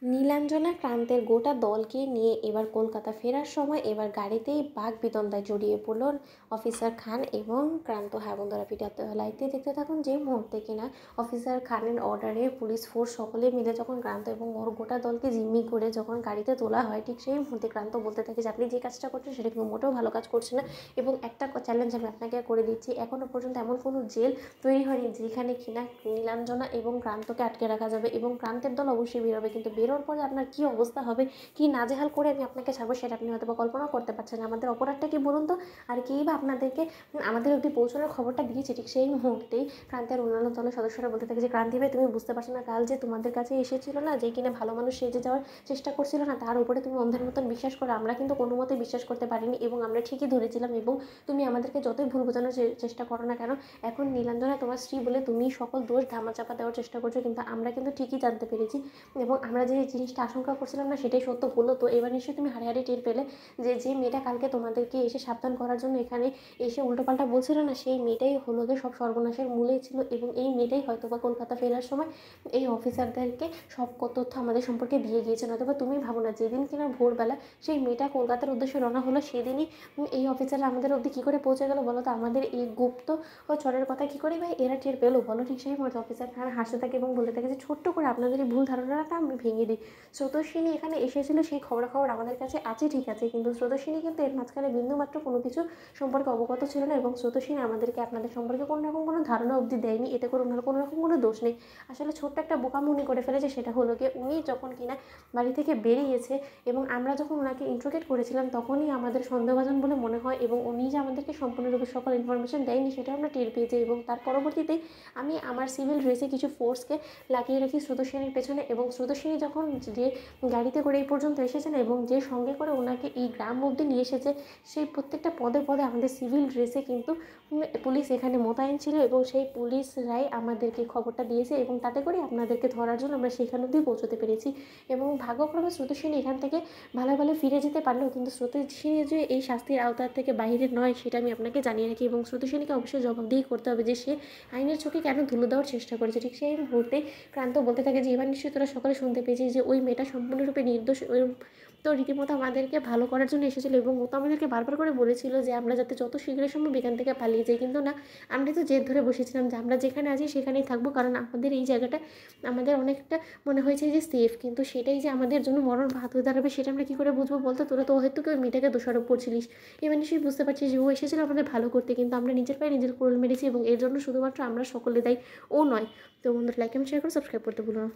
নীলাঞ্জনা ক্রান্তের গোটা দলকে নিয়ে এবার কলকাতা ফেরার সময় এবার গাড়িতেই বাকবিতন্ডায় জড়িয়ে পড়ল অফিসার খান এবং ক্রান্ত। হ্যাঁ বন্ধুরা, ভিডিওতে লাইভে দেখতে থাকুন। যে মুহূর্তে কিনা অফিসার খানের অর্ডারে পুলিশ ফোর্স সকলে মিলে যখন ক্রান্ত এবং ওর গোটা দলকে জিম্মি করে যখন গাড়িতে তোলা হয়, ঠিক সেই মুহূর্তে ক্রান্ত বলতে থাকে যে আপনি যে কাজটা করছেন সেটা কিন্তু মোটেও ভালো কাজ করছে না। এবং একটা চ্যালেঞ্জ আমি আপনাকে করে দিচ্ছি, এখনও পর্যন্ত এমন কোনো জেল তৈরি হয়নি যেখানে কিনা নীলাঞ্জনা এবং ক্রান্তকে আটকে রাখা যাবে, এবং ক্রান্তের দল অবশ্যই বেরোবে, কিন্তু বেরোর পরে আপনার কী অবস্থা হবে, কী নাজেহাল করে আমি আপনাকে ছাড়বো সেটা আপনি হয়তো বা কল্পনাও করতে পারছেন। আমাদের অপরাধটা কি বলুন তো, আর কেই বা আপনাদেরকে আমাদের অবধি পৌঁছানোর খবরটা দিয়েছে। ঠিক সেই মুহূর্তেই ক্রান্তের অন্যান্য দলের সদস্যরা বলতে থাকে যে ক্রান্তি ভাই, তুমি বুঝতে পারছো না, কাল যে তোমাদের কাছে এসেছিল না, যে কিনা ভালো মানুষ সেজে যাওয়ার চেষ্টা করছিল না, তার উপরে তুমি অন্ধের মতন বিশ্বাস করো। আমরা কিন্তু কোনো মতেই বিশ্বাস করতে পারিনি এবং আমরা ঠিকই ধরেছিলাম, এবং তুমি আমাদেরকে যতই ভুল বোঝানোর চেষ্টা করো না কেন, এখন নীলাঞ্জনা তোমার স্ত্রী বলে তুমি সকল দোষ ধামাচাপা দেওয়ার চেষ্টা করছো, কিন্তু আমরা কিন্তু ঠিকই জানতে পেরেছি এবং আমরা যে জিনিসটা আশঙ্কা করছিলাম না সেটাই সত্য হলো। তো এবার নিশ্চয়ই তুমি হাড়ে হাড়ে টের পেলে যে মেয়েটা কালকে তোমাদেরকে এসে সাবধান করার জন্য এখানে এসে উল্টোপাল্টা বলছিল না, সেই মেয়েটাই হলো যে সব সর্বনাশের মূলেই ছিল, এবং এই মেয়েটাই হয়তো বা কলকাতা ফেরার সময় এই অফিসারদেরকে সব তথ্য আমাদের সম্পর্কে দিয়ে গিয়েছেন। অথবা তুমি ভাবো না, যেদিন কিনা ভোরবেলা সেই মেয়েটা কলকাতার উদ্দেশ্যে রওনা হলো, সেদিনই এই অফিসাররা আমাদের অবধি কী করে পৌঁছে গেলো বলো তো? আমাদের এই গুপ্ত ও চরের কথা কী করে ভাই এরা টের পেলো বলো? ঠিক সেই মতো অফিসার খান হাসতে থাকে এবং বলতে থাকে যে ছোট্ট করে আপনাদের এই ভুল ধারণাটা আমি ভেঙে দিই। স্রোতস্বিনী এখানে এসেছিলো সেই খবরাখবর আমাদের কাছে আছে, ঠিক আছে, কিন্তু স্রোতস্বিনী কিন্তু এর মাঝখানে বিন্দুমাত্র কোনো কিছু সম্পর্কে অবগত ছিল না, এবং স্রোতস্বিনী আমাদেরকে আপনাদের সম্পর্কে কোনো রকম কোনো ধারণা অবধি দেয়নি। এতে করে ওনার কোনো রকম কোনো দোষ নেই। আসলে ছোট্ট একটা বোকামি উনি করে ফেলেছে, সেটা হলো গিয়ে উনি যখন কিনা বাড়ি থেকে বেরিয়েছে এবং আমরা যখন ওনাকে ইন্ট্রোগেট করেছিলাম তখনই আমাদের সন্দেহভাজন বলে মনে হয়, এবং উনি যে আমাদেরকে সম্পূর্ণরূপে সকল ইনফরমেশন দেয়নি সেটা আমরা টের পেয়েছি। এবং তার পরবর্তীতেই আমি আমার সিভিল ড্রেসে কিছু ফোর্সকে লাগিয়ে রাখি স্রোতস্বিনীর পেছনে, এবং স্রোতস্বিনী যখন যে গাড়িতে করে এই পর্যন্ত এসেছেন এবং যে সঙ্গে করে ওনাকে এই গ্রাম অবধি নিয়ে এসেছে, সেই প্রত্যেকটা পদে পদে আমাদের সিভিল ড্রেসে কিন্তু পুলিশ এখানে মোতায়েন ছিল, এবং সেই পুলিশরাই আমাদেরকে খবরটা দিয়েছে, এবং তাতে করে আপনাদেরকে ধরার জন্য আমরা সেখান অবধি পৌঁছতে পেরেছি। এবং ভাগ্যক্রমে স্রোতস্বিনী এখান থেকে ভালো ভালো ফিরে যেতে পারলেও কিন্তু স্রোতস্বিনী যে এই শাস্তির আওতার থেকে বাইরে নয় সেটা আমি আপনাকে জানিয়ে রাখি, এবং স্রোতস্বিনীকে অবশ্যই জবাবদিহি করতে হবে যে সে আইনের চোখে কেন ধুলো দেওয়ার চেষ্টা করেছে। ঠিক সেই মুহূর্তে ক্রান্ত বলতে থাকে যে এবার নিশ্চয়ই তোরা সকলে শুনতে পেয়েছিস যে ওই মেয়েটা সম্পূর্ণরূপে নির্দোষ, তো রীতিমতো আমাদেরকে ভালো করার জন্য এসেছিলো, এবং ও তো আমাদেরকে বারবার করে বলেছিল যে আমরা যাতে যত শীঘ্র সম্ভব এখান থেকে পালিয়ে যাই, কিন্তু না, আমরা তো জেদ ধরে বসেছিলাম যে আমরা যেখানে আছি সেখানেই থাকবো, কারণ আমাদের এই জায়গাটা আমাদের অনেকটা মনে হয়েছে যে সেফ, কিন্তু সেটাই যে আমাদের জন্য মরণ ভাত হয়ে দাঁড়াবে সেটা আমরা কী করে বুঝবো বলতো? তোরা তো হয়তো ওই মেয়েটাকে দোষারোপ করছিলিস। এবার নিশ্চয়ই বুঝতে পারছিস যে ও এসেছিলো আমাদের ভালো করতে, কিন্তু আমরা নিজের পায়ে নিজের কোড়াল মেরেছি, এবং এর জন্য শুধুমাত্র আমরা সকলে দায়ী, ও নয়। তো বন্ধুরা, লাইক এবং শেয়ার করে সাবস্ক্রাইব করতে ভুলো না।